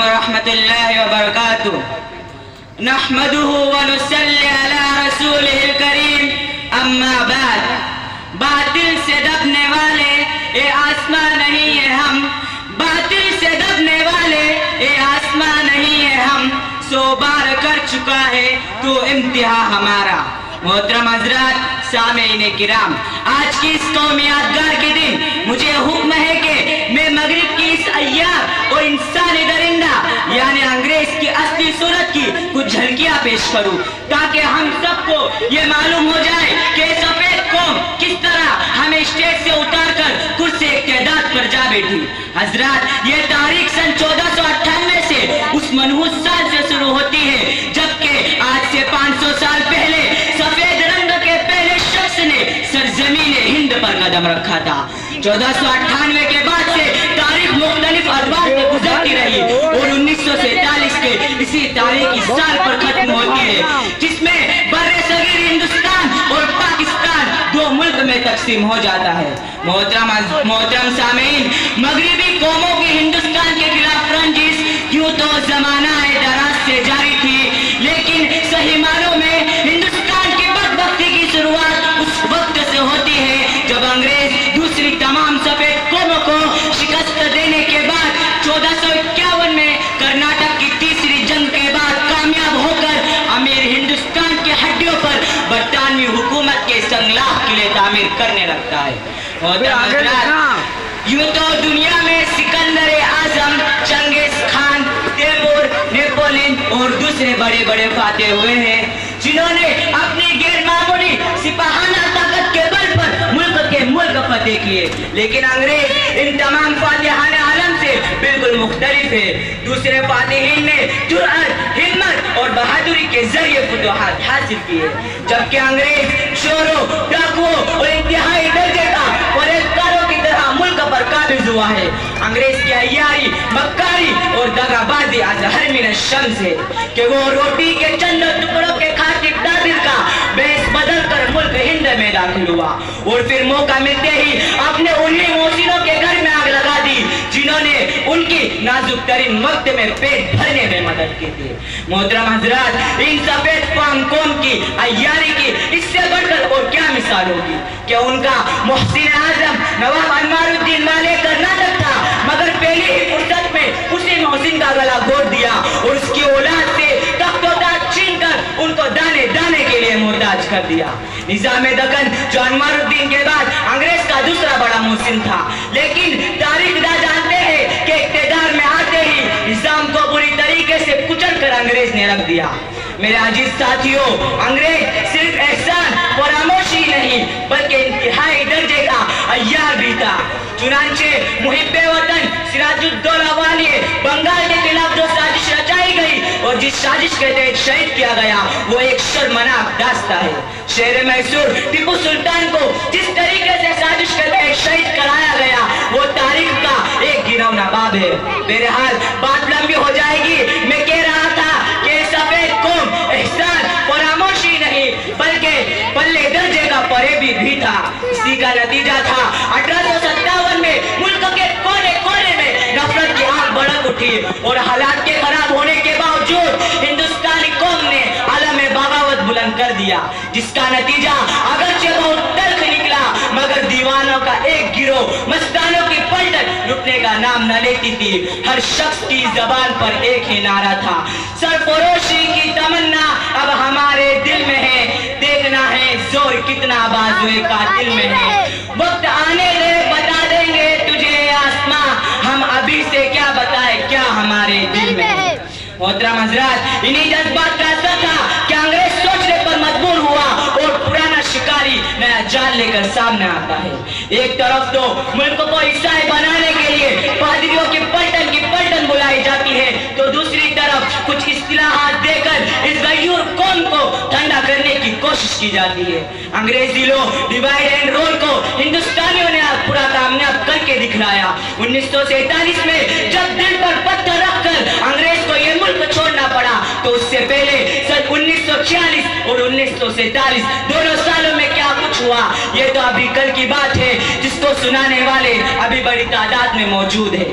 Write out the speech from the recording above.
ورحمۃ اللہ وبرکاتہ نحمده ونصلی علی رسولہ الکریم اما بعد باطل سے دبنے والے اے آسمان نہیں ہے ہم باطل سے دبنے والے اے آسمان نہیں ہے ہم 100 بار کر چکا ہے تو انتہا ہمارا محترم حضرات سامعین کرام آج کی اس قومی یادگار کے دن مجھے حکم ہے کہ میں مغرب کی اس عیار اور انسانی درندہ یعنی انگریز کی اصلی صورت کی کچھ جھلکیاں پیش کروں تاکہ ہم سب کو یہ معلوم ہو جائے کہ سفید قوم کس طرح ہمیں اسٹیج سے اتار کر کرسی اقتدار پر جا بیٹھی حضرات یہ تاریخ سن 1498 سے اس منحوس سال سے شروع ہوتی ہے جبکہ آج سے 500 سال پہلے سفید رنگ کے پہلے شخص نے سرزمین ہند پر قدم رکھا تھا 1498 کے بعد سے تاریخ مختلف ادوار میں گزرتی رہی اور 1947 کے اسی تاریخی سال پر ختم ہوتی ہے جس میں بر صغیر ہندوستان اور پاکستان 2 ملک میں تقسیم ہو جاتا ہے محترم سامعین مغربی قوموں کی ہندوستان کے خلاف رنجش یوں تو زمانہ دراز سے جاری تھی لیکن صحیح معنوں میں ہندوستان کی بدبختی کی شروعات اس وقت سے ہوتی ہے جب انگریز دوسری تمام سفید قوموں کو شکست دینے کے بعد 1451 میں کرناٹک کی تیسری جنگ کے بعد کامیاب ہو کر امیر ہندوستان کی ہڈیوں پر برطانوی حکومت کے سنگلاخ قلعے تعمیر کرنے لگتا ہے یوں تو دنیا میں سکندر اعظم چنگیز خان تیمور نیپولین اور دوسرے بڑے بڑے فاتح ہوئے ہیں جنہوں نے اپنی غیر معمولی سپاہانہ طاقت کے بل پر ملک فتح کیے لیکن انگریز ان تمام فاتحان عالم سے بالکل مختلف ہے دوسرے فاتحین نے جرأت ہمت اور بہادری کے ذریعے فتوحات حاصل کیے جبکہ انگریز چوروں ڈاکوؤں اور انتہائی درجے کا فریبکاروں کی طرح ملک پر قابض ہوا ہے انگریز کی عیاری مکاری اور دغا بازی اظہر من الشمس ہے کہ وہ روٹی کے چند ٹکڑوں کے خاطر دادر کا بیس بدل کر ملک ہند میں داخل ہوا اور پھر موقع ملتے ہی اپنے انہی محسنوں کے گھر میں آگ لگا دی جنہوں نے ان کی نازک ترین وقت میں پیٹ بھرنے میں مدد کی تھی محترم حضرات ان سفید قوم کی عیاری کی اس سے بڑھ کر اور کیا مثال ہوگی کہ ان کا محسن اعظم نواب انوار الدین والے کرناٹک تھا مگر پہلی ہی فرصت میں اسی محسن کا گلا گھونٹ دیا اور اس کی اولاد سے تخت و تاج چھین کر ان کو دانے دانے کے لیے محتاج کر دیا نظام دکن جو انوار الدین کے بعد انگریز کا دوسرا بڑا محسن تھا لیکن تاریخ داں جانتے ہیں کہ اقتدار میں آتے ہی نظام کو بری طریقے سے کچل کر انگریز نے رکھ دیا میرے عزیز ساتھیوں انگریز صرف احسان فراموشی نہیں بلکہ انتہائی درجے کا عیار بھی تھا چنانچہ محب وطن سراج الدولہ والی بنگال کے خلاف جو سازش رچائی گئی اور جس سازش کے تحت شہید کیا گیا وہ ایک شرمناک داستہ ہے شہر میسور ٹیپو سلطان کو جس طریقے سے سازش کے تحت شہید کرایا گیا وہ تاریخ کا ایک گھناؤنا باب ہے بہرحال بات لمبی ہو جائے گی میں کہہ رہا تھا کہ سفید قوم احسان فراموشی نہیں بلکہ پلے درجے کا فریبی بھی تھا اسی کا نتیجہ تھا 1857 میں ملک کے کونے کونے میں نفرت کی آگ بھڑک اٹھی اور حالات کے خراب ہونے کے باوجود ہندوستانی قوم نے علم بغاوت بلند کر دیا جس کا نتیجہ اگرچہ بہت تلخ نکلا مگر دیوانوں کا ایک گروہ مستانوں کی پلٹن رکنے کا نام نہ لیتی تھی ہر شخص کی زبان پر ایک ہی نعرہ تھا سرفروشی کی تمنا اب ہمارے دل میں ہے دیکھنا ہے زور کتنا بازوئے قاتل میں ہے وقت آنے دے بتا دیں گے تجھے آسماں ہم ابھی سے کیا بتائیں کیا ہمارے دل میں ہے محترم حضرات انہی جذبات کا اثر تھا کہ انگریز سوچنے پر مجبور ہوا اور پرانا شکاری نیا جال لے کر سامنے آتا ہے ایک طرف تو ملک کو عیسائی بنانے کے لیے پادریوں کی پلٹن بلائی جاتی ہے تو دوسری طرف کچھ اصطلاحات دے کر اس غیور قوم کو ٹھنڈا کرنے کی کوشش کی جاتی ہے انگریزی لوگ ڈیوائیڈ اینڈ رول کو ہندوستانیوں نے پورا کامیاب کر کے دکھلایا 1947 میں جب دل پر پتھر رکھ کر انگریز کو یہ ملک چھوڑنا پڑا تو اس سے پہلے سن 1946 اور 1947 دونوں سالوں میں کیا کچھ ہوا یہ تو ابھی کل کی بات ہے جس کو سنانے والے ابھی بڑی تعداد میں موجود ہیں